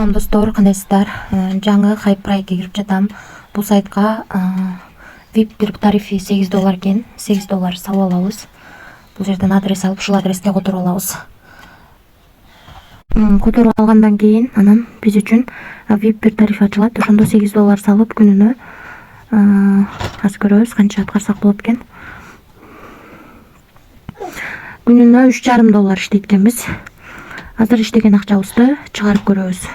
Салам достор, кандайсыздар? Жаңы хайп проектке кирип жатам. Бул сайтка VIP бир тарифи $8 экен. $8 салып алабыз. Бул жерден адрес алып, ушул адреске которуп алабыз. Которуп алгандан кийин анан биз үчүн VIP бир тариф ачылат. Ошондо $8 салып күнүнө азыр көрөбүз канча аткарсак болот экен. Күнүнө $3,5 иштейт экенбиз. Азыр иштеген акчабызды чыгарып көрөбүз.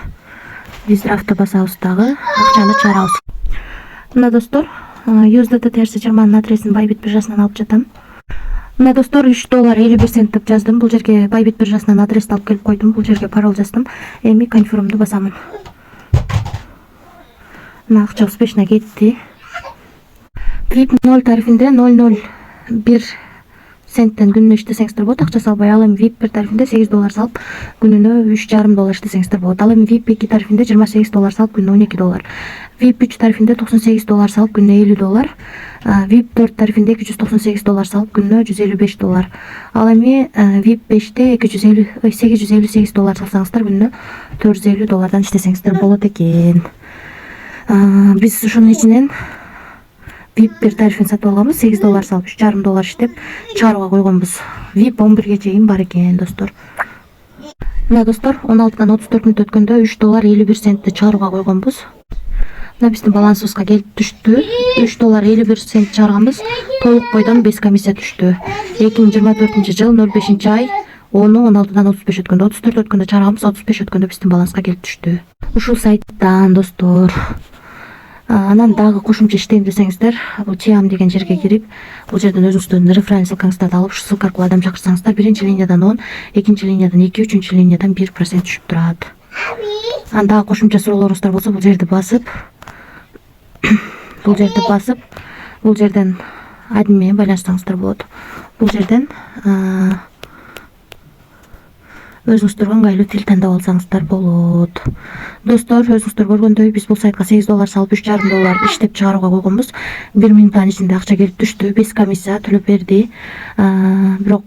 Биз авто басабыз дагы, акчаны чыгарабыз. Мына достор, USDT терси German'ын адресин Bybit биржасынан алып жатам. Мына достор, $3.51 деп жаздым. Бул жерге Bybit биржасынан адрести алып келип койдум. Бул жерге пароль жаздым. Эми конфирмду басамын. Мына акчабыз пешине кетти. VIP 0 тарифинде 0.01 центтен күнүнө иштесеңиздер болот. Акча салбай, ал эми VIP 1 тарифинде $8 салып күнүнө $3,5 иштесеңиздер болот. Ал эми VIP 2 тарифинде $28 салып күнүнө $12. VIP 3 тарифинде $98 салып күнүнө $50. VIP 4 тарифинде $298 салып күнүнө $155. Ал эми VIP 5те $858 салсаңыздар күнүнө $450 иштесеңиздер болот экен. Биз ушунун ичинен VIP 1 тарифин сатып алганбыз, $8 салып $3,5 иштеп чыгарууга койгонбуз. VIP 11ге чейин бар экен достор. Мына достор, 16дан 34 мүнөт өткөндө $3.51 чыгарууга койгонбуз. Мына биздин балансыбызга келип түштү. $3.51 чыгарганбыз. Толук бойдон без комиссия түштү. 2024-жыл 05-ай 10-16дан 35 өткөндө, 34 өткөндө чыгарганбыз, 35 өткөндө биздин баланска келип түштү. Ушул сайттан достор. Анан дагы кошумча иштейм десеңиздер, бул Tiam деген жерге кирип, бул жерден өзүңүздүн референс ссылкаңыздарды алып, ушу ссылка аркылуу адам чакырсаңыздар, биринчи линиядан 10, экинчи линиядан 2, үчүнчү линиядан 1% түшүп турат. Анан дагы кошумча суроолоруңуздар болсо, бул жерди басып, бул жерден админ менен байланышсаңыздар болот. Бул жерден өзүңүздөргө ыңгайлуу тил тандап алсаңыздар болот. Достор, өзүңүздөр көргөндөй, биз бул сайтка $8 салып $3,5 иштеп чыгарууга койгонбуз. 1 минуттан ичинде акча келип түштү. Без комиссия төлөп берди. Бирок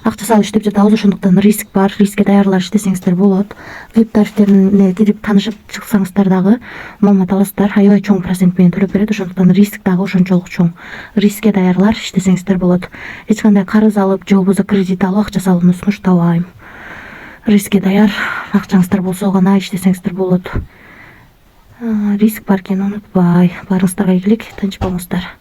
акча салып иштеп жатабыз, ошондуктан риск бар. Рискке даярлар иштесеңиздер болот. VIP тарифтерине кирип танышып чыксаңыздар дагы маалымат аласыздар. Аябай чоң процент менен төлөп берет, ошондуктан риск дагы ошончолук чоң. Рискке даярлар иштесеңиздер болот. Эч кандай карыз алып, же болбосо кредит алып акча салууну сунуштабайм. Рискке даяр акчаңыздар болсо гана иштесеңиздер болот. Риск бар экенин унутпай. Баарыңыздарга ийгилик, тынч болуңуздар.